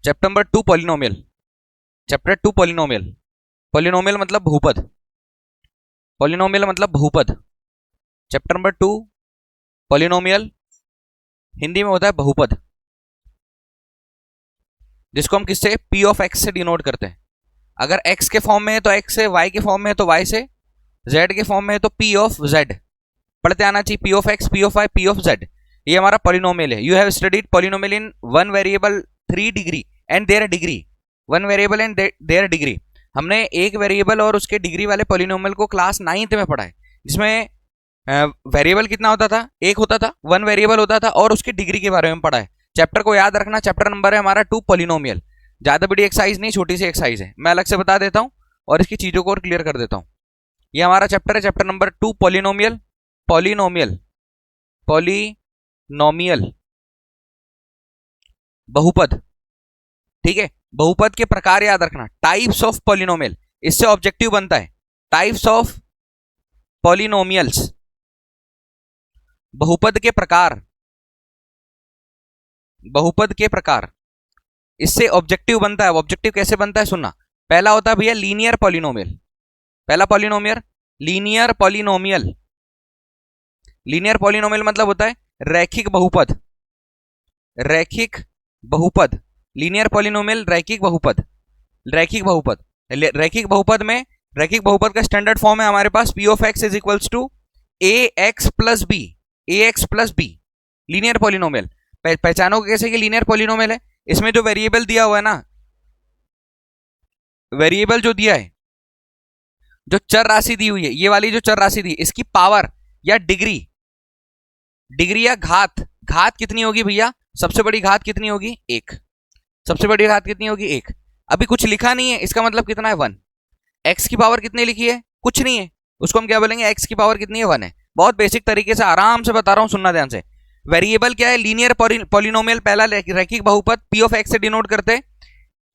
Chapter number 2 polynomial, chapter 2 polynomial. Polynomial मतलब बहुपद, polynomial मतलब बहुपद। चैप्टर नंबर 2 पॉलिनोमियल, हिंदी में होता है बहुपद, जिसको हम किससे, p ऑफ x से डिनोट करते हैं। अगर x के फॉर्म में है तो x से, y के फॉर्म में है तो y से, z के फॉर्म में है तो p ऑफ z। पढ़ते आना चाहिए, p of x, p of y, p of z। ये हमारा पॉलिनोमियल है। You have studied polynomial in one variable 3 degree and there degree, one variable and there degree. हमने एक वेरिएबल और उसके डिग्री वाले पॉलिनोमियल को क्लास 9th में पढ़ा है, जिसमें वेरिएबल कितना होता था, एक होता था, वन वेरिएबल होता था, और उसकी डिग्री के बारे में पढ़ा है। चैप्टर को याद रखना, चैप्टर नंबर है हमारा 2 पॉलिनोमियल। ज्यादा बड़ी एक्सरसाइज नहीं, छोटी सी एक्सरसाइज है, मैं अलग से बता देता हूं और इसकी चीजों को और क्लियर कर देता हूं। ये हमारा चैप्टर है, chapter number 2 polynomial, polynomial, polynomial, बहुपद। ठीक है, बहुपद के प्रकार याद रखना, टाइप्स ऑफ पॉलिनोमियल, इससे ऑब्जेक्टिव बनता है, टाइप्स ऑफ पॉलिनोमियल्स, बहुपद के प्रकार, बहुपद के प्रकार, इससे ऑब्जेक्टिव बनता है। ऑब्जेक्टिव कैसे बनता है सुनना। पहला होता है भैया लीनियर पॉलिनोमियल, पहला polynomial linear polynomial. Linear polynomial मतलब होता है रैखिक बहुपद, रैखिक बहुपद। लीनियर पॉलिनोमियल रैखिक बहुपद, रैखिक बहुपद। रैखिक बहुपद में, रैखिक बहुपद का स्टैंडर्ड फॉर्म है हमारे पास p of x is equals to ax plus B, ax plus B. Linear polynomial पहचानो कैसे कि लीनियर पॉलिनोमियल है। इसमें जो वेरिएबल दिया हुआ है ना, वेरिएबल जो दिया है, जो चर राशि दी हुई है, ये वाली जो चर राशि दी, इसकी पावर या डिग्री, डिग्री या घात, घात कितनी होगी भैया, सबसे बड़ी घात कितनी होगी, एक। सबसे बड़ी घात कितनी होगी, एक। अभी कुछ लिखा नहीं है, इसका मतलब कितना है, 1। एक्स की पावर कितनी लिखी है, कुछ नहीं है, उसको हम क्या बोलेंगे, एक्स की पावर कितनी है, 1 है। बहुत बेसिक तरीके से आराम से बता रहा हूं, सुनना ध्यान से। वेरिएबल क्या है, लीनियर पॉलिनोमियल, पहला रैखिक बहुपद, p ऑफ x से डिनोट करते हैं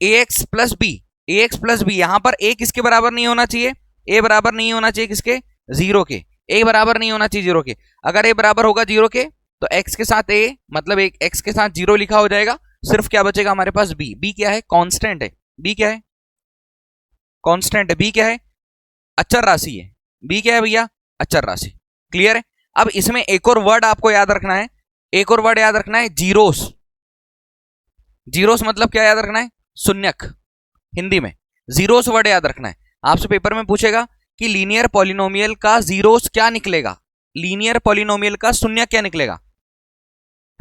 ax plus B, ax plus B. यहां पर a किसके बराबर नहीं होना चाहिए, a बराबर नहीं होना चाहिए किसके, 0 के, a बराबर नहीं होना चाहिए 0 के। अगर a बराबर होगा 0 के तो x के साथ a, मतलब एक x के साथ 0 लिखा हो जाएगा, सिर्फ क्या बचेगा हमारे पास b। b क्या है, कांस्टेंट है, b क्या है, कांस्टेंट है, b क्या है, अचर राशि है, b क्या है भैया, अचर राशि। क्लियर है। अब इसमें एक और वर्ड आपको याद रखना है, एक और वर्ड याद रखना है, जीरोस। जीरोस मतलब क्या याद रखना है, शून्यक। हिंदी में जीरोस वर्ड याद रखना है। आपसे पेपर में पूछेगा कि लीनियर पॉलिनोमियल का जीरोस क्या निकलेगा, लीनियर पॉलिनोमियल का शून्यक क्या निकलेगा,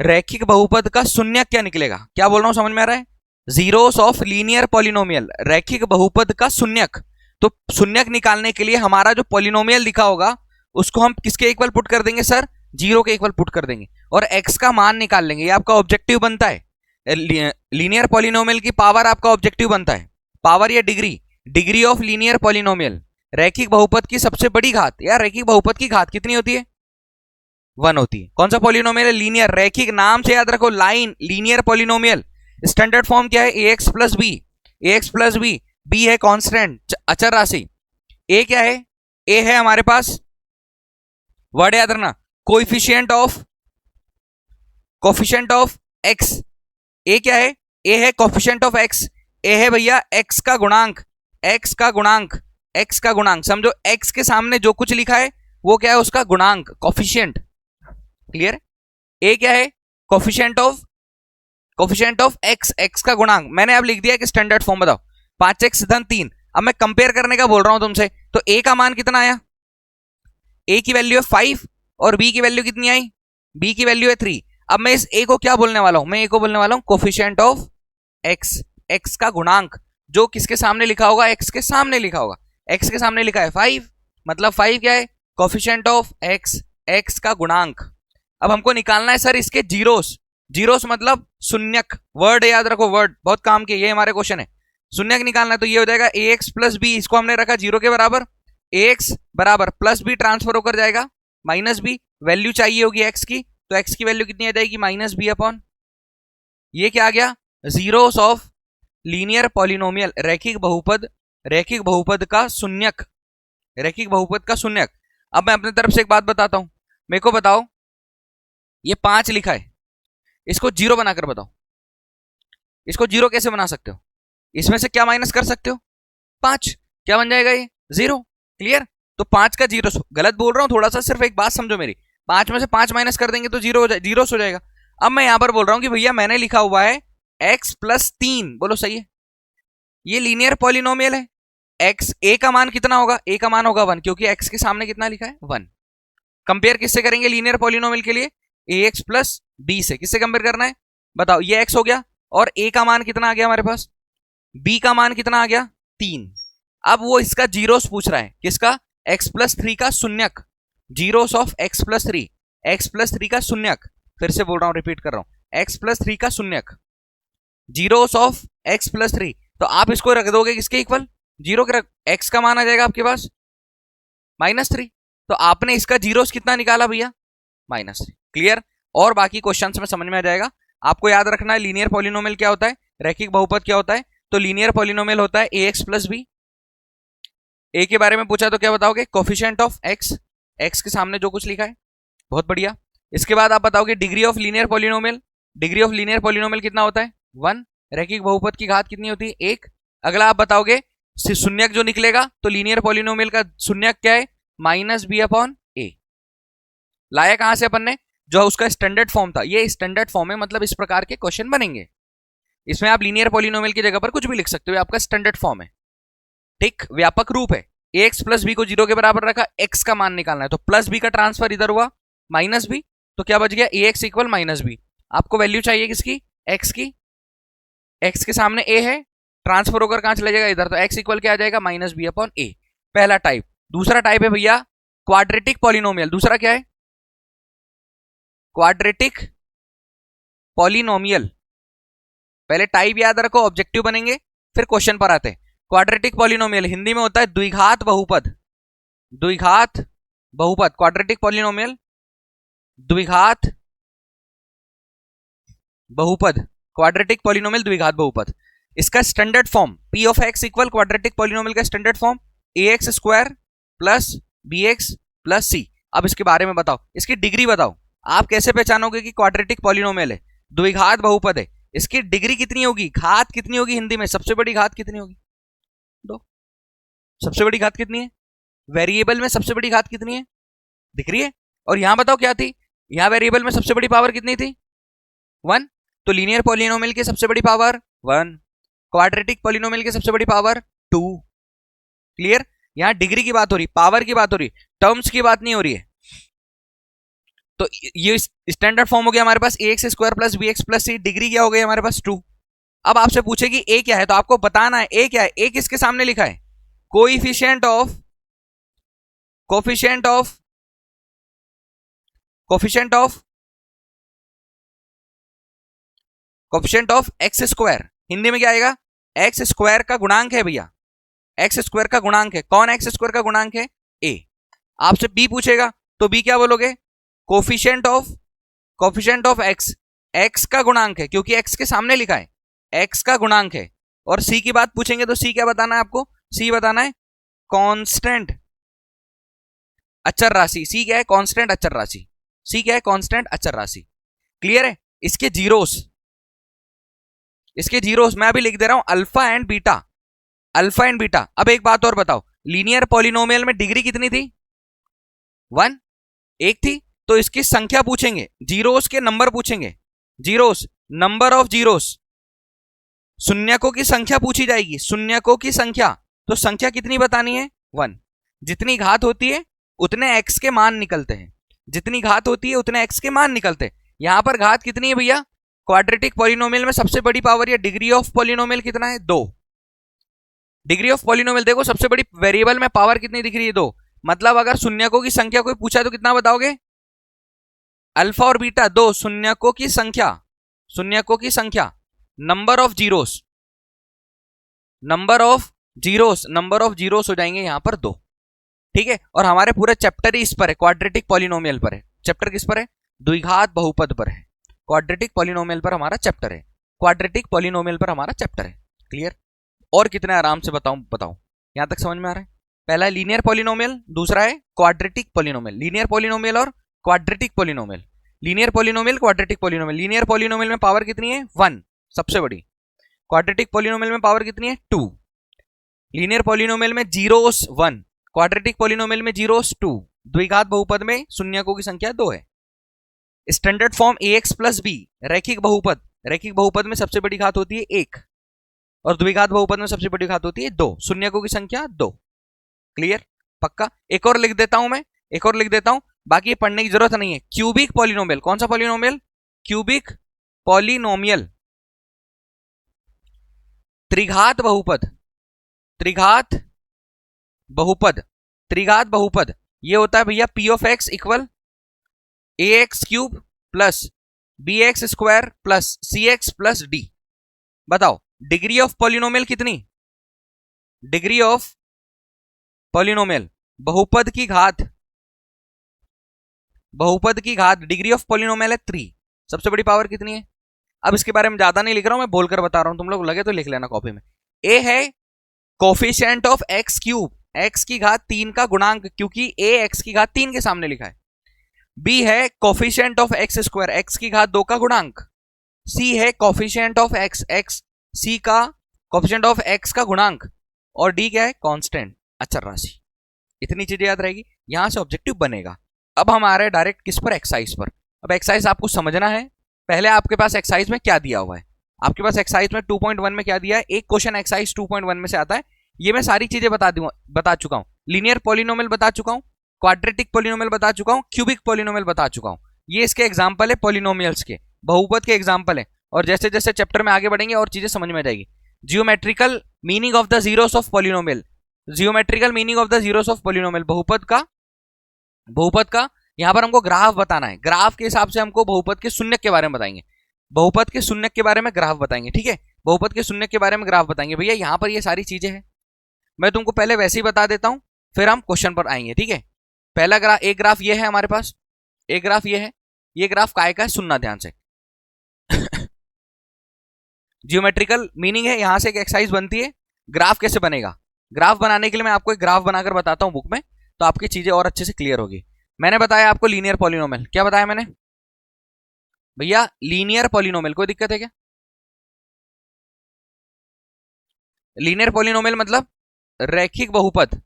रैखिक बहुपद का शून्यक क्या निकलेगा। क्या बोल रहा हूं, समझ में आ रहा है, जीरोस ऑफ लीनियर पॉलिनोमियल, रैखिक बहुपद का शून्यक। तो शून्यक निकालने के लिए हमारा जो पॉलिनोमियल लिखा होगा उसको हम किसके इक्वल पुट कर देंगे सर, 0 के इक्वल पुट कर देंगे और x का मान निकाल लेंगे। ये आपका ऑब्जेक्टिव बनता है। लीनियर पॉलिनोमियल की पावर आपका ऑब्जेक्टिव बनता है, पावर या degree, degree of linear polynomial, रैखिक बहुपद की सबसे बड़ी घात। यार रैखिक बहुपद की घात कितनी होती है, 1 होती है। कौन सा पॉलिनोमियल है, लीनियर, रैखिक, नाम से याद रखो, line, linear polynomial. Standard form क्या है, ax plus B, ax plus B, B है कांस्टेंट, अचर राशि। a क्या है, a है हमारे पास, वर्ड याद रखना, coefficient of, coefficient of x। a क्या है, a है कोएफिशिएंट ऑफ x, a है भैया x का गुणांक, x का गुणांक, x का गुणांक। समझो x के सामने जो कुछ लिखा है वो क्या है, उसका गुणांक, कोएफिशिएंट। क्लियर। a क्या है, coefficient of, coefficient of x, x का गुणांक। मैंने अब लिख दिया कि स्टैंडर्ड फॉर्म बताओ, 5x धन 3। अब मैं कंपेयर करने का बोल रहा हूं तुमसे, तो a का मान कितना आया, a की वैल्यू है 5 और b की वैल्यू कितनी आई, b की वैल्यू है 3। अब मैं इस a को क्या बोलने वाला हूं, मैं a को बोलने वाला हूं कोएफिशिएंट ऑफ x, x का गुणांक, जो किसके सामने लिखा होगा, x के सामने लिखा होगा। x के सामने लिखा है 5, मतलब 5 क्या है, कोएफिशिएंट ऑफ x, x का गुणांक। अब हमको निकालना है सर इसके जीरोस, जीरोस मतलब शून्यक। वर्ड याद रखो, वर्ड बहुत काम के, ये हमारे क्वेश्चन है। शून्यक निकालना है तो ये हो जाएगा ax प्लस बी, इसको हमने रखा 0 के बराबर, ax बराबर प्लस बी ट्रांसफर होकर जाएगा माइनस बी, वैल्यू चाहिए होगी x की, तो x की वैल्यू कितनी आ जाएगी, माइनस बी अपॉन, ये क्या आ गया, जीरोस ऑफ लीनियर पॉलिनोमियल, रैखिक बहुपद, रैखिक बहुपद का शून्यक, रैखिक बहुपद का शून्यक। अब मैं अपने तरफ से एक बात बताता हूं, मेरे को बताओ ये 5 लिखा है, इसको 0 बनाकर बताओ, इसको जीरो कैसे बना सकते हो? इसमें से क्या माइनस कर सकते हो? 5। क्या बन जाएगा ये? 0। क्लियर? तो 5 का जीरो, गलत बोल रहा हूं थोड़ा सा, सिर्फ एक बात समझो मेरी। 5 में से 5 माइनस कर देंगे तो जीरो हो जाएगा। अब मैं यहां पर बोल रहा हूं कि भैया मैंने लिखा हुआ है x प्लस 3, बोलो सही है? ये लीनियर पॉलिनोमियल है। x a का मान कितना होगा? a का मान होगा 1, क्योंकि x के सामने कितना लिखा है? 1। कंपेयर किससे करेंगे लीनियर पॉलिनोमियल के लिए? ax प्लस b से। किससे कंपेयर करना है बताओ? ये x हो गया, और a का मान कितना आ गया हमारे पास? b का मान कितना आ गया? 3। अब वो इसका जीरोस पूछ रहा है। किसका? x प्लस 3 का शून्यक। Zeros of x plus 3, x plus 3 का शून्यक। फिर से बोल रहा हूं, रिपीट कर रहा हूं, x प्लस 3 का शून्यक, जीरोस ऑफ x प्लस 3। तो आप इसको रख दोगे किसके इक्वल? जीरो के। x का मान आ जाएगा आपके पास -3। तो आपने इसका जीरोस कितना निकाला भैया? -3। क्लियर? और बाकी क्वेश्चंस में समझ में आ जाएगा। आपको याद रखना है लीनियर पॉलिनोमियल क्या होता है, रैखिक बहुपद क्या होता है। तो लीनियर पॉलिनोमियल होता है ax प्लस b। a के बारे में पूछा तो क्या बताओगे? कोफिशिएंट ऑफ x, x के सामने जो कुछ लिखा है। बहुत बढ़िया। इसके बाद आप बताओगे degree of linear polynomial. Degree of linear polynomial कितना होता है? 1। रैखिक बहुपद की घात कितनी होती है? 1। अगला आप बताओगे शून्यक जो निकलेगा, तो लीनियर पॉलिनोमियल का शून्यक क्या है? -b/a। लाया कहां से अपन ने? जो उसका स्टैंडर्ड फॉर्म था। ये स्टैंडर्ड फॉर्म है, मतलब इस प्रकार के क्वेश्चन बनेंगे। इसमें आप लीनियर पॉलिनोमियल की जगह पर कुछ भी लिख सकते हो, आपका स्टैंडर्ड फॉर्म है। ठीक, व्यापक रूप है। ax प्लस बी को 0 के बराबर रखा, x का मान निकालना है, तो प्लस बी का ट्रांसफर इधर हुआ -b, तो क्या बच गया? ax equal -b। आपको वैल्यू चाहिए किसकी? x की। x के सामने a है, ट्रांसफर होकर कहां चला जाएगा? इधर। तो x इक्वल क्या आ जाएगा? -b/a। पहला टाइप। दूसरा टाइप है भैया क्वाड्रेटिक पॉलिनोमियल। दूसरा क्या है? Quadratic polynomial. पहले टाइप याद रखो, ऑब्जेक्टिव बनेंगे, फिर क्वेश्चन पर आते हैं। क्वाड्रेटिक पॉलिनोमियल हिंदी में होता है द्विघात बहुपद। द्विघात बहुपद, क्वाड्रेटिक पॉलिनोमियल द्विघात बहुपद, क्वाड्रेटिक पॉलिनोमियल द्विघात बहुपद। इसका standard form p of x equal quadratic polynomial का standard form ax square plus bx plus c। अब इसके बारे में बताओ, इसकी डिग्री बताओ। आप कैसे पहचानोगे कि क्वाड्रेटिक पॉलिनोमियल है, द्विघात बहुपद है? इसकी डिग्री कितनी होगी, घात कितनी होगी? हिंदी में सबसे बड़ी घात कितनी होगी? दो। सबसे बड़ी घात कितनी है? वेरिएबल में सबसे बड़ी घात कितनी है? दिख रही है? और यहां बताओ क्या थी? यहां वेरिएबल में सबसे बड़ी पावर कितनी थी? 1। तो लीनियर पॉलिनोमियल की सबसे बड़ी पावर 1, क्वाड्रेटिक पॉलिनोमियल की सबसे बड़ी पावर 2। क्लियर? यहां डिग्री की बात हो रही, पावर की बात हो रही, टर्म्स की बात नहीं हो रही है। तो ये स्टैंडर्ड फॉर्म हो गया हमारे पास ax square plus bx plus c। Degree क्या हो गई हमारे पास? 2। अब आपसे पूछे कि a क्या है, तो आपको बताना है a क्या है। a किसके सामने लिखा है? Coefficient of coefficient of coefficient of coefficient of x square. Hindi में क्या आएगा? एक्स स्क्वायर का गुणांक है भैया, एक्स स्क्वायर का गुणांक है। कौन एक्स स्क्वायर का गुणांक है? a। आपसे b पूछेगा तो b क्या बोलोगे? कोएफिशिएंट ऑफ x, x का गुणांक है, क्योंकि x के सामने लिखा है, x का गुणांक है। और c की बात पूछेंगे तो c क्या बताना है आपको? c बताना है कांस्टेंट अचर राशि। c क्या है? कांस्टेंट अचर राशि। c क्या है? कांस्टेंट अचर राशि। क्लियर है? इसके जीरोस मैं अभी लिख दे रहा हूं, alpha and beta, alpha and beta. अब एक बात और बताओ, लीनियर पॉलिनोमियल में डिग्री कितनी थी? 1, एक थी। तो इसकी संख्या पूछेंगे, जीरोस के नंबर पूछेंगे, जीरोस, नंबर ऑफ जीरोस, शून्यकों की संख्या पूछी जाएगी, शून्यकों की संख्या। तो संख्या कितनी बतानी है? 1। जितनी घात होती है उतने x के मान निकलते हैं, जितनी घात होती है उतने x के मान निकलते हैं। यहां पर घात कितनी है भैया? क्वाड्रेटिक पॉलिनोमियल में सबसे बड़ी पावर या डिग्री ऑफ पॉलिनोमियल कितना है? 2। डिग्री ऑफ पॉलिनोमियल देखो, सबसे बड़ी वेरिएबल में पावर कितनी दिख रही है? 2। मतलब अगर शून्यकों की संख्या कोई पूछा तो कितना बताओगे? अल्फा और बीटा, 2। शून्यकों की संख्या, शून्यकों की संख्या, number of zeros, number of zeros, number of zeros हो जाएंगे यहां पर 2। ठीक है? और हमारे पूरे चैप्टर ही इस पर है, क्वाड्रेटिक पॉलिनोमियल पर है। चैप्टर किस पर है? द्विघात बहुपद पर है। क्वाड्रेटिक पॉलिनोमियल पर हमारा चैप्टर है, क्वाड्रेटिक पॉलिनोमियल पर हमारा चैप्टर है। क्लियर? और कितने आराम से बताऊं यहां तक समझ में आ रहा है? पहला है लीनियर पॉलिनोमियल, दूसरा है क्वाड्रेटिक पॉलिनोमियल। लीनियर पॉलिनोमियल और quadratic polynomial, linear polynomial, quadratic polynomial. Linear polynomial में पावर कितनी है? 1, सबसे बड़ी। क्वाड्रेटिक पॉलिनोमियल में पावर कितनी है 2, लीनियर पॉलिनोमियल में जीरोस 1, क्वाड्रेटिक पॉलिनोमियल में जीरोस 2, द्विघात बहुपद में शून्यकों की संख्या 2 है। Standard form ax plus B, रैखिक बहुपद, रैखिक बहुपद में सबसे बड़ी घात होती है 1 और द्विघात बहुपद में सबसे बड़ी घात होती है 2, शून्यकों की संख्या 2। क्लियर, पक्का। एक और लिख देता हूं मैं, एक और लिख देता हूं, बाकी पढ़ने की जरूरत नहीं है। क्यूबिक पॉलिनोमियल, कौन सा पॉलिनोमियल, क्यूबिक पॉलिनोमियल, त्रिघात बहुपद, त्रिघात बहुपद, त्रिघात बहुपद ये होता है भैया p of x equal A X cube plus B X square plus C X plus D. बताओ डिग्री ऑफ पॉलिनोमियल कितनी, डिग्री ऑफ पॉलिनोमियल, बहुपद की घात, बहुपद की घात, डिग्री ऑफ पॉलिनोमियल है 3, सबसे बड़ी पावर कितनी है। अब इसके बारे में ज्यादा नहीं लिख रहा हूं, मैं बोलकर बता रहा हूं, तुम लोग लगे तो लिख लेना कॉपी में। ए है coefficient of x cube, x की घात 3 का गुणांक, क्योंकि ए एक्स की घात 3 के सामने लिखा है। बी है coefficient of x square, x की घात 2 का गुणांक। सी है कोफिशिएंट ऑफ एक्स, एक्स सी का कोफिशिएंट ऑफ एक्स का गुणांक। और डी क्या है, कांस्टेंट, अचर राशि। इतनी चीजें याद रहेगी, यहां से ऑब्जेक्टिव बनेगा। अब हम आ रहे हैं डायरेक्ट किस पर, एक्सरसाइज पर। अब एक्सरसाइज आपको समझना है, पहले आपके पास एक्सरसाइज में क्या दिया हुआ है। आपके पास एक्सरसाइज में 2.1 में क्या दिया है, एक क्वेश्चन एक्सरसाइज 2.1 में से आता है। ये मैं सारी चीजें बता चुका हूं। लीनियर पॉलिनोमियल बता चुका हूं, क्वाड्रेटिक पॉलिनोमियल बता चुका हूं, क्यूबिक पॉलिनोमियल बता चुका हूं। ये इसके एग्जांपल है, पॉलिनोमियल्स के, बहुपद के एग्जांपल है। और जैसे जैसे चैप्टर में आगे बढ़ेंगे और चीजें समझ में आ जाएगी। Geometrical meaning of the zeros of polynomial, geometrical meaning of the zeros of polynomial, बहुपद का, बहुपद का यहां पर हमको ग्राफ बताना है। ग्राफ के हिसाब से हमको बहुपद के शून्यक के बारे में बताएंगे, बहुपद के शून्यक के बारे में ग्राफ बताएंगे। ठीक है, बहुपद के शून्यक के बारे में ग्राफ बताएंगे। भैया यहां पर ये सारी चीजें हैं, मैं तुमको पहले वैसे ही बता देता हूं, फिर हम क्वेश्चन पर आएंगे। ठीक है, पहला ग्राफ, एक ग्राफ ये है हमारे पास, एक ग्राफ ये है, ये ग्राफ काय का है, सुनना ध्यान से। जियोमेट्रिकल मीनिंग है, यहां से एक एक्सरसाइज बनती है। ग्राफ कैसे बनेगा, ग्राफ बनाने के लिए मैं आपको एक ग्राफ बनाकर बताता हूं बुक में, तो आपकी चीजें और अच्छे से क्लियर होगी। मैंने बताया आपको लीनियर पॉलिनोमियल, क्या बताया मैंने भैया, लीनियर पॉलिनोमियल। कोई दिक्कत है क्या, लीनियर पॉलिनोमियल मतलब रैखिक बहुपद,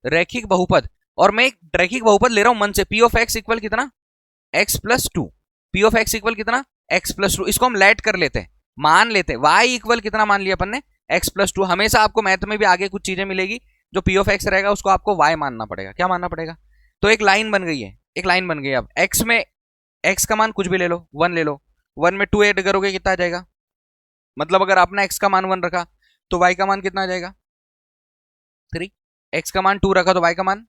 रैखिक बहुपद। और मैं एक रैखिक बहुपद ले रहा हूं मन से, पी ऑफ एक्स इक्वल कितना, x plus 2, P of x equal कितना, एक्स प्लस 2। इसको हम लेट कर लेते हैं, मान लेते हैं, वाई इक्वल कितना मान लिया अपन ने, एक्स प्लस 2। हमेशा आपको मैथ में भी आगे कुछ चीजें मिलेगी, जो पी ऑफ एक्स रहेगा उसको आपको वाई मानना पड़ेगा। क्या मानना पड़ेगा, तो एक लाइन बन गई है, एक लाइन बन गई है। अब एक्स में, एक्स का मान कुछ भी ले लो, 1 ले लो, 1 में 2 ऐड करोगे कितना आ जाएगा, मतलब अगर आपने एक्स का मान 1 रखा तो वाई का मान कितना आ जाएगा 3, एक्स का मान 2 रखा तो वाई का मान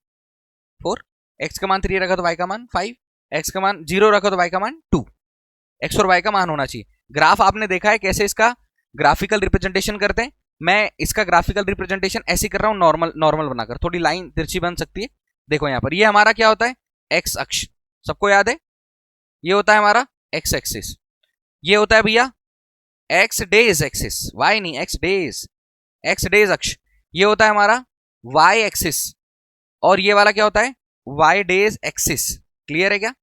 4, एक्स का मान 3 रखा तो वाई का मान 5, एक्स का मान 0 रखा तो वाई का मान 2। एक्स और वाई का मान होना चाहिए। ग्राफ आपने देखा है कैसे इसका ग्राफिकल रिप्रेजेंटेशन करते हैं, मैं इसका ग्राफिकल रिप्रेजेंटेशन ऐसे कर रहा हूं, नॉर्मल नॉर्मल बनाकर, थोड़ी लाइन तिरछी बन सकती है। देखो यहां पर ये हमारा क्या होता है, एक्स अक्ष, सबको याद है, ये होता है हमारा एक्स एक्सिस, ये होता है भैया एक्स डेज एक्सिस, वाई नहीं, एक्स डेज, एक्स डेज अक्ष, ये होता है हमारा वाई एक्सिस, और ये वाला क्या होता है, वाई डेज एक्सिस। क्लियर है क्या,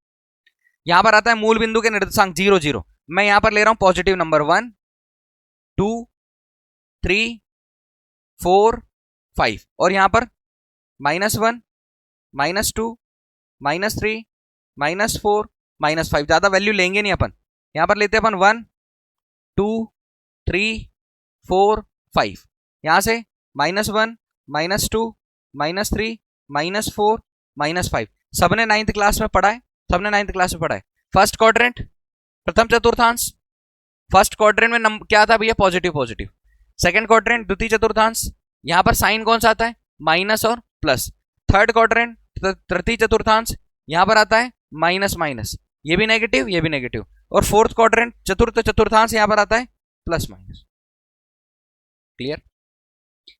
यहां पर आता है मूल बिंदु के निर्देशांक 0 0, मैं यहां पर ले रहा हूं पॉजिटिव नंबर 1 2 3 4 5, और यहां पर -1 -2 -3 -4 -5, ज्यादा वैल्यू लेंगे नहीं अपन, यहां पर लेते हैं अपन 1 2 3 4 5, यहां से -1 -2 -3 -4 -5। सबने 9th क्लास में पढ़ा है, सबने 9th क्लास में पढ़ा है। फर्स्ट क्वाड्रेंट, प्रथम चतुर्थांश, फर्स्ट क्वाड्रेंट में नंबर क्या था भैया, पॉजिटिव पॉजिटिव। सेकंड क्वाड्रेंट द्वितीय चतुर्थांश, यहां पर साइन कौन सा आता है, माइनस और प्लस। थर्ड क्वाड्रेंट तृतीय चतुर्थांश, यहां पर आता है माइनस माइनस, ये भी नेगेटिव ये भी नेगेटिव। और फोर्थ क्वाड्रेंट चतुर्थ चतुर्थांश, यहां पर आता है प्लस माइनस। क्लियर।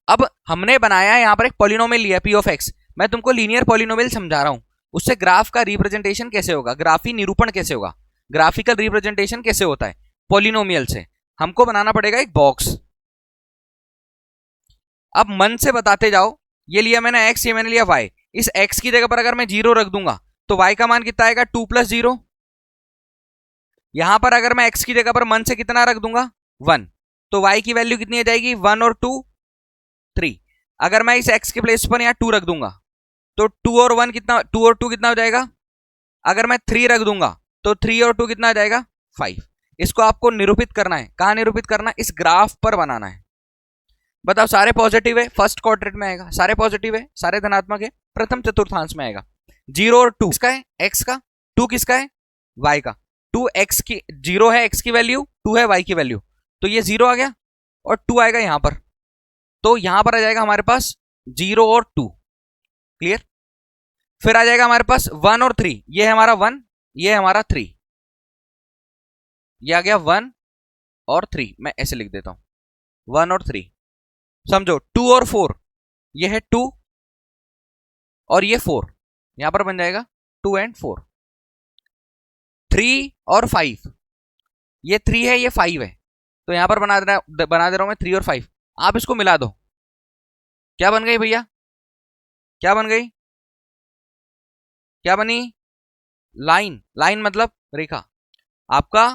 अब हमने बनाया यहां पर एक पॉलिनोमियल लिया पी ऑफ एक्स, मैं तुमको लीनियर पॉलिनोमियल समझा रहा हूं, उससे ग्राफ का रिप्रेजेंटेशन कैसे होगा, ग्राफी निरूपण कैसे होगा, ग्राफिकल रिप्रेजेंटेशन कैसे होता है पॉलिनोमियल से। हमको बनाना पड़ेगा एक बॉक्स। अब मन से बताते जाओ, ये लिया मैंने x, ये मैंने लिया y, इस x की जगह पर अगर मैं 0 रख दूंगा तो y का मान कितना आएगा 2 + 0। यहां पर अगर मैं x की जगह पर मन से कितना रख दूंगा 1, तो y की वैल्यू कितनी आ जाएगी 1 और 2 3। अगर मैं इस x के प्लेस पर यहाँ 2 रख दूंगा तो 2 और 1 कितना, 2 और 2 कितना हो जाएगा। अगर मैं 3 रख दूंगा तो 3 और 2 कितना आ जाएगा 5। इसको आपको निरूपित करना है। कहां निरूपित करना है, इस ग्राफ पर बनाना है। बताओ सारे पॉजिटिव है, फर्स्ट क्वाड्रेंट में आएगा, सारे पॉजिटिव है, सारे धनात्मक है, प्रथम चतुर्थांश में आएगा। 0 और 2 किसका है, x का, 2 किसका है, y का। 2 x की, 0 है x की वैल्यू, 2 है y की वैल्यू, तो ये 0 आ गया और 2 आएगा यहां पर, तो यहां पर आ जाएगा हमारे पास 0 और 2। क्लियर। फिर आ जाएगा हमारे पास 1 और 3, ये है हमारा 1, ये है हमारा 3, ये आ गया 1 और 3। मैं ऐसे लिख देता हूं 1 और 3, समझो। 2 और 4, ये है 2 और ये 4, यहां पर बन जाएगा 2 एंड 4। 3 और 5, ये 3 है, ये 5 है, तो यहां पर बना दे रहा हूं मैं 3 और 5। आप इसको मिला दो, क्या बन गई भैया, क्या बन गई, क्या बनी, लाइन। लाइन मतलब रेखा। आपका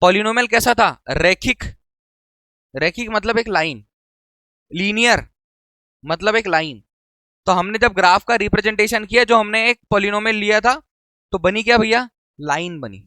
पॉलिनोमियल कैसा था, रैखिक। रैखिक मतलब एक लाइन, लीनियर मतलब एक लाइन। तो हमने जब ग्राफ का रिप्रेजेंटेशन किया, जो हमने एक पॉलिनोमियल लिया था, तो बनी क्या भैया, लाइन बनी।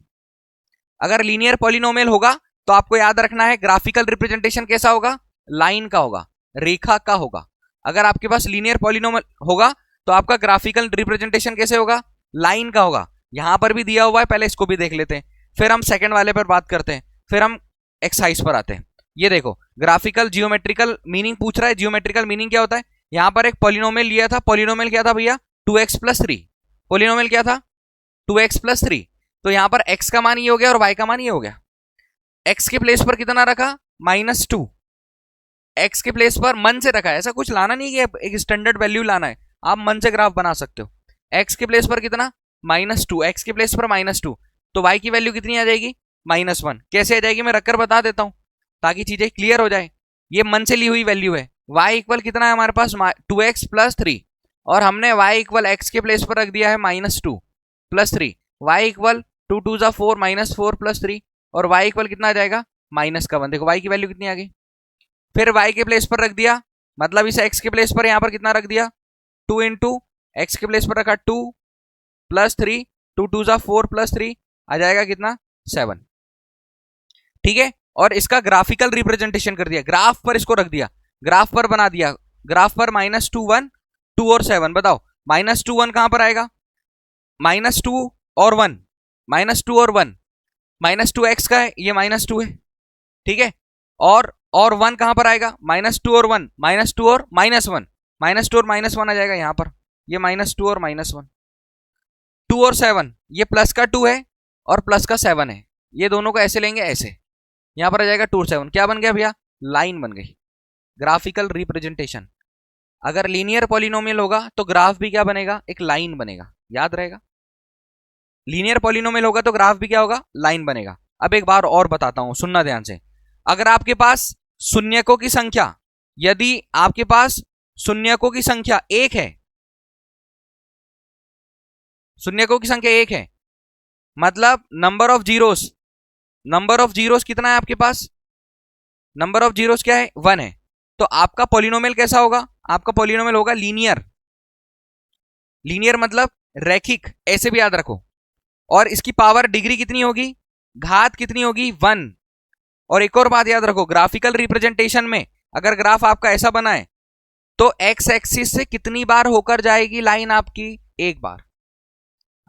अगर लीनियर पॉलिनोमियल होगा तो आपको याद रखना है ग्राफिकल रिप्रेजेंटेशन कैसा होगा, लाइन का होगा, रेखा का होगा। अगर आपके पास लीनियर पॉलिनोमियल होगा तो आपका ग्राफिकल रिप्रेजेंटेशन कैसे होगा, लाइन का होगा। यहां पर भी दिया हुआ है, पहले इसको भी देख लेते हैं, फिर हम सेकंड वाले पर बात करते हैं, फिर हम एक्सरसाइज पर आते हैं। ये देखो ग्राफिकल जियोमेट्रिकल मीनिंग पूछ रहा है। जियोमेट्रिकल मीनिंग क्या होता है, यहां पर एक पॉलिनोमियल लिया था, पॉलिनोमियल क्या था भैया 2x + 3। पॉलिनोमियल क्या था 2x + 3, तो यहां पर x का मान ये हो गया और y का मान ये हो गया। x के प्लेस पर कितना रखा -2, x के प्लेस पर मन से रखा है, ऐसा कुछ लाना नहीं कि एक स्टैंडर्ड वैल्यू लाना है, आप मन से ग्राफ बना सकते हो। x के प्लेस पर कितना -2, x के प्लेस पर -2, तो y की वैल्यू कितनी आ जाएगी -1। कैसे आ जाएगी मैं रखकर बता देता हूं ताकि चीजें क्लियर हो जाए। ये मन से ली हुई वैल्यू है। y इक्वल कितना है हमारे पास 2x + 3, और हमने y इक्वल x के प्लेस पर रख दिया है -2 + 3। y इक्वल 2 2 = 4, -4 + 3, और y इक्वल कितना आ जाएगा -1। देखो y की वैल्यू कितनी आ गई। फिर y के प्लेस पर रख दिया, मतलब इसे x के प्लेस पर यहां पर कितना रख दिया 2 × x के प्लेस पर रखा 2 + 3, 2 2 = 4 + 3 आ जाएगा कितना 7। ठीक है, और इसका ग्राफिकल रिप्रेजेंटेशन कर दिया, ग्राफ पर इसको रख दिया, ग्राफ पर बना दिया। ग्राफ पर -2 1 2 और 7, बताओ -2 1 कहां पर आएगा, -2 और 1, -2 और 1, -2 x का है, ये -2 है। ठीक है, और 1 कहां पर आएगा, -2 और 1, -2 और -1, -2 और -1 आ जाएगा यहां पर, ये -2 और -1। 2 और 7, ये प्लस का 2 है और प्लस का 7 है, ये दोनों को ऐसे लेंगे, ऐसे यहां पर आ जाएगा 2 और 7। क्या बन गया भैया, लाइन बन गई, ग्राफिकल रिप्रेजेंटेशन। अगर लीनियर पॉलिनोमियल होगा तो ग्राफ भी क्या बनेगा, एक लाइन बनेगा, याद रहेगा। लीनियर पॉलिनोमियल होगा तो ग्राफ भी क्या होगा, लाइन बनेगा। अब एक बार और बताता हूं, सुनना ध्यान से। अगर आपके पास शून्यकों की संख्या, यदि आपके पास शून्यकों की संख्या 1 है, शून्यकों की संख्या 1 है, मतलब number of zeros, number of zeros कितना है आपके पास, नंबर ऑफ जीरोस क्या है 1 है, तो आपका पॉलिनोमियल कैसा होगा, आपका पॉलिनोमियल होगा लीनियर। लीनियर मतलब रैखिक, ऐसे भी याद रखो। और इसकी पावर डिग्री कितनी होगी, घात कितनी होगी 1। और एक और बात याद रखो, ग्राफिकल रिप्रेजेंटेशन में अगर ग्राफ आपका ऐसा बना है तो एक्स एक्सिस से कितनी बार होकर जाएगी लाइन आपकी, एक बार।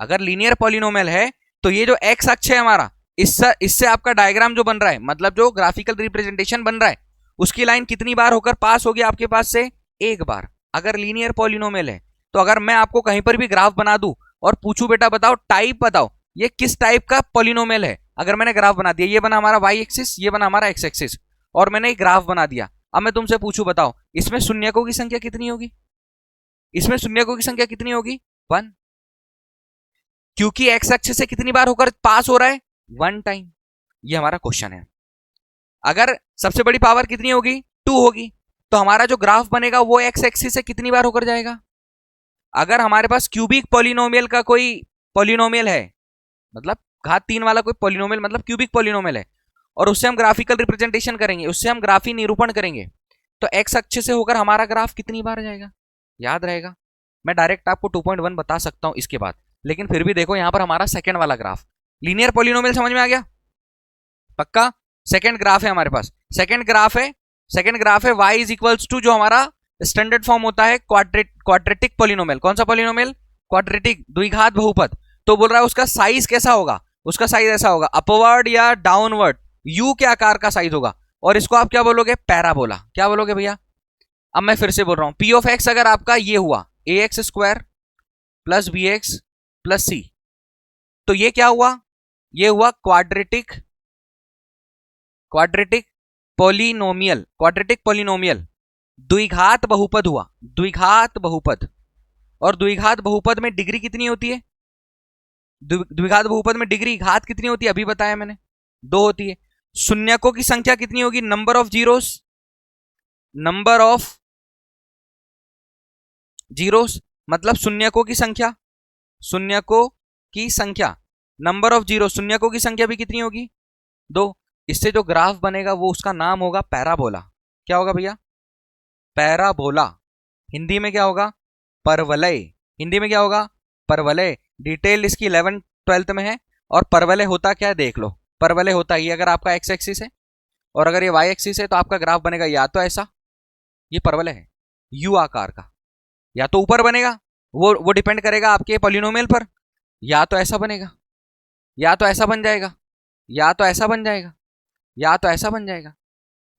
अगर लीनियर पॉलिनोमियल है तो ये जो एक्स अक्ष है हमारा, इससे आपका डायग्राम जो बन रहा है, मतलब जो ग्राफिकल रिप्रेजेंटेशन बन रहा है, उसकी लाइन कितनी बार होकर पास होगी आपके पास से, एक बार। अगर लीनियर पॉलिनोमियल है तो अगर मैं आपको कहीं पर भी ग्राफ बना दूं और पूछूं बेटा बताओ टाइप बताओ ये किस टाइप का पॉलिनोमियल है, अगर मैंने ग्राफ बना दिया, ये बना हमारा वाई एक्सिस, ये बना हमारा एक्स एक्सिस, और मैंने एक ग्राफ बना दिया, अब मैं तुमसे पूछूं बताओ इसमें शून्यकों की संख्या कितनी होगी, इसमें शून्यकों की संख्या कितनी होगी 1, क्योंकि एक्स अक्ष से कितनी बार होकर पास हो रहा है 1 टाइम। ये हमारा क्वेश्चन है। अगर सबसे बड़ी पावर कितनी होगी 2 होगी, तो हमारा जो ग्राफ बनेगा वो एक्स एक्सिस से कितनी बार होकर जाएगा। अगर हमारे पास क्यूबिक पॉलिनोमियल का कोई पॉलिनोमियल है, मतलब घात 3 वाला कोई पॉलिनोमियल, मतलब क्यूबिक पॉलिनोमियल है, और उससे हम ग्राफिकल रिप्रेजेंटेशन करेंगे, उससे हम ग्राफी निरूपण करेंगे, तो एक्स अक्ष से होकर हमारा ग्राफ कितनी बार जाएगा, याद रहेगा। मैं डायरेक्ट आपको 2.1 बता सकता हूं इसके बाद, लेकिन फिर भी देखो यहां पर हमारा सेकंड वाला ग्राफ लीनियर पॉलिनोमियल समझ में आ गया, पक्का। सेकंड ग्राफ है हमारे पास, सेकंड ग्राफ है y इज इक्वल्स टू जो हमारा स्टैंडर्ड फॉर्म होता है क्वाड्रेटिक पॉलिनोमियल। कौन सा पॉलिनोमियल, क्वाड्रेटिक, द्विघात बहुपद। तो बोल रहा है उसका साइज कैसा होगा, उसका साइज ऐसा होगा, अपवर्ड या डाउनवर्ड यू के आकार का साइज होगा, और इसको आप क्या बोलोगे, पैराबोला। क्या बोलोगे भैया, अब मैं फिर से बोल रहा हूं, पी ऑफ एक्स अगर आपका ये हुआ a x square plus B x plus c, तो ये क्या हुआ, ये हुआ क्वाड्रेटिक पॉलिनोमियल, द्विघात बहुपद हुआ, द्विघात बहुपद। और द्विघात बहुपद में डिग्री कितनी होती है, द्विघात बहुपद में डिग्री घात कितनी होती है, अभी बताया मैंने, 2 होती है। शून्यकों की संख्या कितनी होगी, नंबर ऑफ जीरोस, मतलब शून्यकों की संख्या, नंबर ऑफ जीरो, शून्यकों की संख्या भी कितनी होगी, 2। इससे जो ग्राफ बनेगा वो उसका नाम होगा पैराबोला। क्या होगा भैया, पैराबोला। हिंदी में क्या होगा, परवलय। हिंदी में क्या होगा, परवलय। डिटेल इसकी 11th-12th में है। और परवलय होता क्या है देख लो, परवलय होता ही अगर आपका एक्स एक्सिस है और अगर ये वाई एक्सिस है तो आपका ग्राफ बनेगा या तो ऐसा, ये परवलय है यू आकार का, या तो ऊपर बनेगा, वो डिपेंड करेगा आपके पॉलिनोमियल पर, या तो ऐसा बनेगा, या तो ऐसा बन जाएगा, या तो ऐसा बन जाएगा, या तो ऐसा बन जाएगा।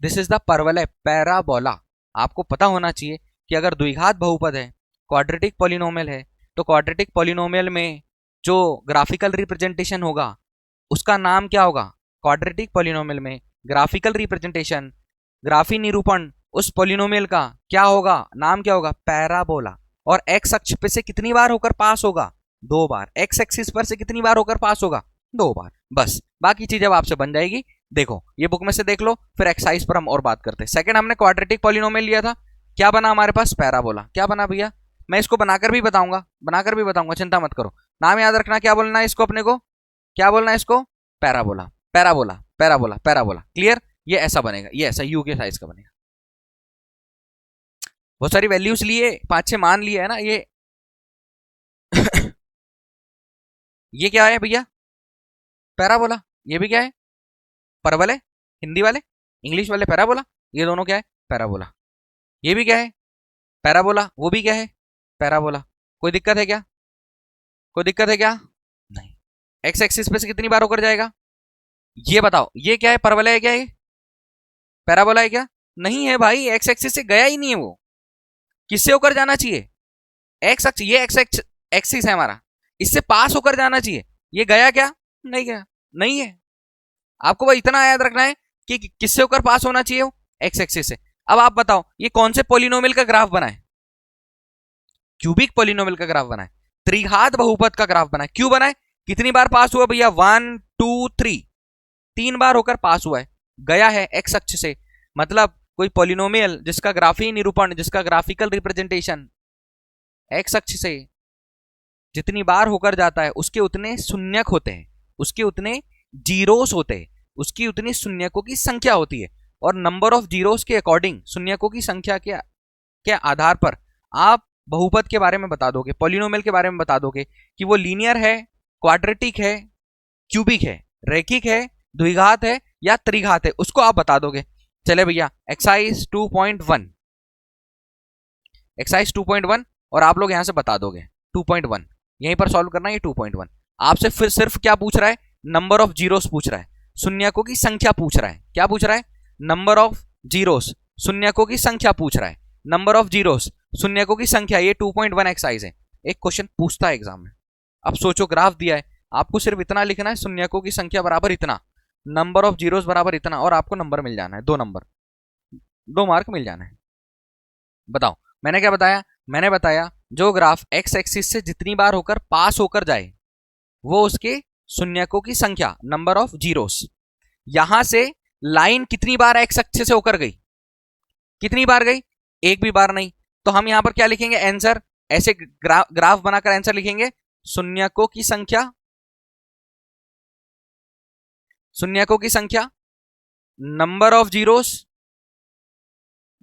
दिस इज द परवलय, पैराबोला। आपको पता होना चाहिए कि अगर द्विघात बहुपद है, क्वाड्रेटिक पॉलिनोमियल है, तो क्वाड्रेटिक पॉलिनोमियल में जो ग्राफिकल रिप्रेजेंटेशन होगा उसका नाम क्या होगा, क्वाड्रेटिक पॉलिनोमियल में ग्राफिकल रिप्रेजेंटेशन, ग्राफी निरूपण उस पॉलिनोमियल का क्या होगा, नाम क्या होगा, पैराबोला। और एक्स अक्ष पे से कितनी बार होकर पास होगा, 2 बार। एक्स एक्सिस पर से कितनी बार होकर पास होगा, 2 बार। बस बाकी चीजें अब आपसे बन जाएगी। देखो ये बुक में से देख लो, फिर एक्सरसाइज पर हम और बात करते हैं। सेकंड हमने क्वाड्रेटिक पॉलिनोमियल लिया था, क्या बना हमारे पास, पैराबोला। क्या बना भैया, मैं इसको बनाकर भी बताऊंगा, चिंता मत करो। नाम याद रखना, क्या बोलना है इसको, अपने को क्या बोलना है इसको, parabola, parabola, parabola, parabola. Clear, ये ऐसा बनेगा, ये ऐसा यू के साइज का बनेगा। बहुत सारी वैल्यूज लिए, 5-6 मान लिए है ना ये ये क्या है भैया, पैराबोला। ये भी क्या है, परवलय। हिंदी वाले, इंग्लिश वाले पैराबोला, ये दोनों क्या है, पैराबोला। ये भी क्या है, पैराबोला, वो भी क्या है, पैराबोला। कोई दिक्कत है क्या, कोई दिक्कत है क्या, नहीं। एक्स एक्सिस पे से कितनी बार होकर जाएगा, ये बताओ, ये क्या है, परवलय है क्या, ये पैराबोला है क्या, नहीं है भाई, एक्स एक्सिस से गया ही नहीं है वो, किससे होकर जाना चाहिए, एक्स अक्ष, ये एक्स एक्सिस है हमारा, इससे पास होकर जाना चाहिए, ये गया क्या, नहीं गया, नहीं है। आपको भाई इतना याद रखना है कि किससे होकर पास होना चाहिए, एक्स एक्सिस से। अब आप बताओ ये कौन से पॉलिनोमियल का ग्राफ बना है, क्यूबिक पॉलिनोमियल का ग्राफ बना है, त्रिघात बहुपद का ग्राफ बना है। क्यों बना है, कितनी बार पास हुआ भैया, 1 2 3, 3 बार होकर पास हुआ है, गया है एक्स अक्ष से। मतलब कोई पॉलिनोमियल जिसका ग्राफी निरूपण, जिसका ग्राफिकल रिप्रेजेंटेशन एक्स अक्ष से जितनी बार होकर जाता है उसके उतने शून्यक होते हैं, उसके उतने जीरोस होते हैं, उसकी उतनी शून्यकों की संख्या होती है। और नंबर ऑफ जीरोस के अकॉर्डिंग, शून्यकों की संख्या के आधार पर आप बहुपद के बारे में बता दोगे, पॉलिनोमियल के बारे में बता दोगे कि वो लीनियर है, क्वाड्रेटिक है, क्यूबिक है, रैखिक है, द्विघात है या त्रिघात है, उसको आप बता दोगे। चले भैया एक्सरसाइज 2.1, एक्सरसाइज 2.1 और आप लोग यहां से बता दोगे 2.1, यहीं पर सॉल्व करना है। ये 2.1 आपसे फिर सिर्फ क्या पूछ रहा है, नंबर ऑफ जीरोस पूछ रहा है, शून्यकों की संख्या पूछ रहा है। क्या पूछ रहा है, नंबर ऑफ जीरोस, शून्यकों की संख्या पूछ रहा है, नंबर ऑफ जीरोस, शून्यकों की संख्या। ये 2.1 एक्सरसाइज है, एक क्वेश्चन पूछता है एग्जाम में। अब सोचो ग्राफ दिया है, आपको सिर्फ इतना लिखना है, शून्यकों की संख्या बराबर इतना, नंबर ऑफ जीरोस बराबर इतना, और आपको नंबर मिल जाना है, 2 नंबर, 2 मार्क मिल जाना है। बताओ मैंने क्या बताया, मैंने बताया जो ग्राफ एक्स एक्सिस से जितनी बार होकर पास होकर जाए वो उसके शून्यकों की संख्या, नंबर ऑफ जीरोस। यहां से लाइन कितनी बार एक्स एक्सिस से होकर गई, कितनी बार गई, एक भी बार नहीं। तो हम यहां पर क्या लिखेंगे, आंसर, ऐसे ग्राफ बनाकर आंसर लिखेंगे, शून्यकों की संख्या, शून्यकों की संख्या number of zeros,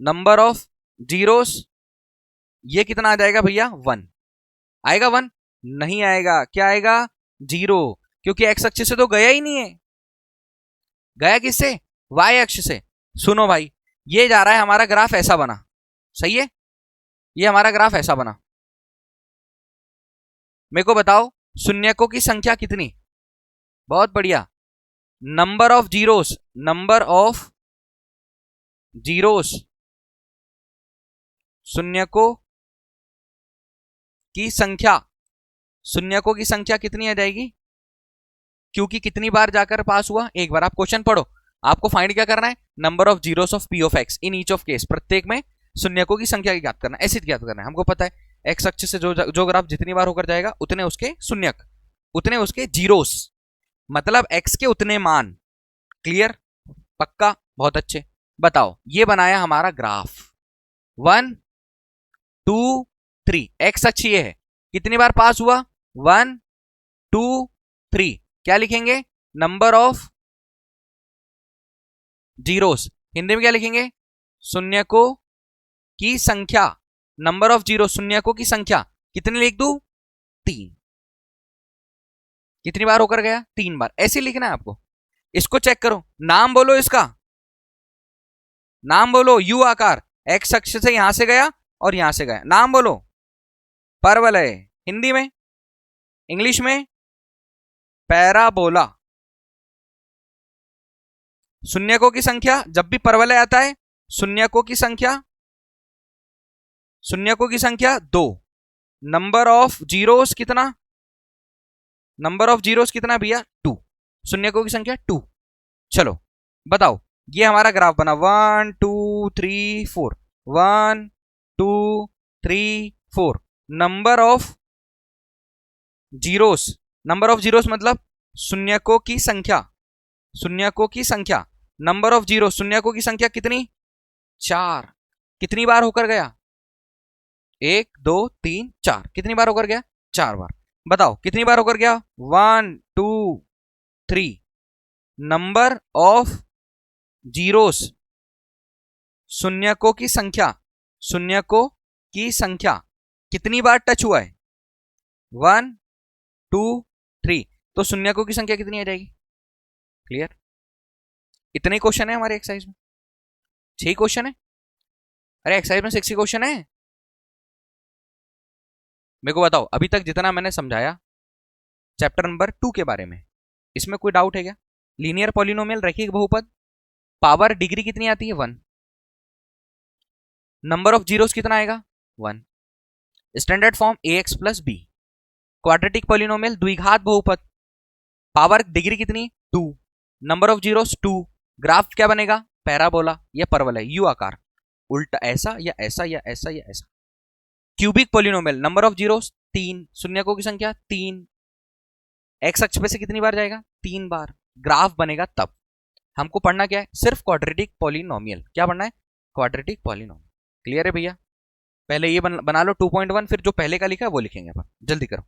number of zeros, ये कितना आ जाएगा भैया? 1 आएगा। 1 नहीं आएगा, क्या आएगा? 0, क्योंकि एक्स अक्ष से तो गया ही नहीं है। गया किससे? वाई अक्ष से। सुनो भाई, ये जा रहा है हमारा ग्राफ ऐसा बना, सही है? ये हमारा ग्राफ ऐसा बना। मेरे को बताओ शून्यकों की संख्या कितनी? बहुत बढ़िया। Number of zeros, number of zeros, शून्यकों की संख्या, शून्यकों की संख्या कितनी आ जाएगी? क्योंकि कितनी बार जाकर पास हुआ? एक बार। आप क्वेश्चन पढ़ो, आपको फाइंड क्या करना है? Number of zeros of P of x in each of case, प्रत्येक में शून्यकों की संख्या की ज्ञात करना है, ऐसे ज्ञात करना है। हमको पता है एक्स अक्ष से जो ग्राफ जितनी बार होकर जाएगा उतने उसके शून्यक, उतने उसके जीरोस, मतलब एक्स के उतने मान। क्लियर? पक्का? बहुत अच्छे। बताओ, ये बनाया हमारा ग्राफ 1 2 3, एक्स अक्ष ये है, कितनी बार पास हुआ? 1 2 3। क्या लिखेंगे? नंबर ऑफ जीरोस, हिंदी में क्या लिखेंगे? शून्यकों की संख्या। नंबर ऑफ जीरो, शून्यकों की संख्या कितनी लिख दूं? 3। कितनी बार होकर गया? 3 बार। ऐसे लिखना है आपको। इसको चेक करो, नाम बोलो इसका, नाम बोलो। यू आकार, एक्स अक्ष से यहां से गया और यहां से गया, नाम बोलो। परवलय, हिंदी में, इंग्लिश में पैराबोला। शून्यकों की संख्या, जब भी परवलय आता है शून्यकों की संख्या, शून्यकों की संख्या 2। नंबर ऑफ जीरोस कितना? नंबर ऑफ जीरोस कितना भैया? 2। शून्यकों की संख्या 2। चलो बताओ, ये हमारा ग्राफ बना 1 2 3 4, 1 2 3 4। Number of zeros, number of zeros मतलब शून्यकों की संख्या, शून्यकों की संख्या। नंबर ऑफ जीरो, शून्यकों की संख्या कितनी? 4। कितनी बार होकर गया? 1 2 3 4। कितनी बार होकर गया? 4 बार। बताओ कितनी बार होकर गया? 1 2 3। नंबर ऑफ जीरोस, शून्यकों की संख्या, शून्यकों की संख्या कितनी बार टच हुआ है? 1 2 3। तो शून्यकों की संख्या कितनी आ जाएगी? क्लियर? इतने क्वेश्चन है हमारे एक्सरसाइज में, 6 क्वेश्चन है। अरे एक्सरसाइज में 6 क्वेश्चन है। मेरे को बताओ, अभी तक जितना मैंने समझाया चैप्टर नंबर 2 के बारे में, इसमें कोई डाउट है क्या? लीनियर पॉलिनोमियल, रैखिक बहुपद, पावर डिग्री कितनी आती है? 1। नंबर ऑफ जीरोस कितना आएगा? 1। Standard form ax plus B. Quadratic polynomial, द्विघात बहुपद, पावर डिग्री कितनी? 2। Number of zeros 2। ग्राफ क्या बनेगा? पैराबोला या परवलय, यू आकार, उल्टा ऐसा या ऐसा या ऐसा या ऐसा। Cubic polynomial, number of zeros 3, शून्यकों की संख्या 3, एक्स अक्ष पे से कितनी बार जाएगा? 3 बार। ग्राफ बनेगा तब। हमको पढ़ना क्या है? सिर्फ क्वाड्रेटिक पॉलिनोमियल। क्या पढ़ना है? Quadratic polynomial. क्लियर है भैया? पहले ये बना लो 2.1, फिर जो पहले का लिखा है वो लिखेंगे अपन। जल्दी करो।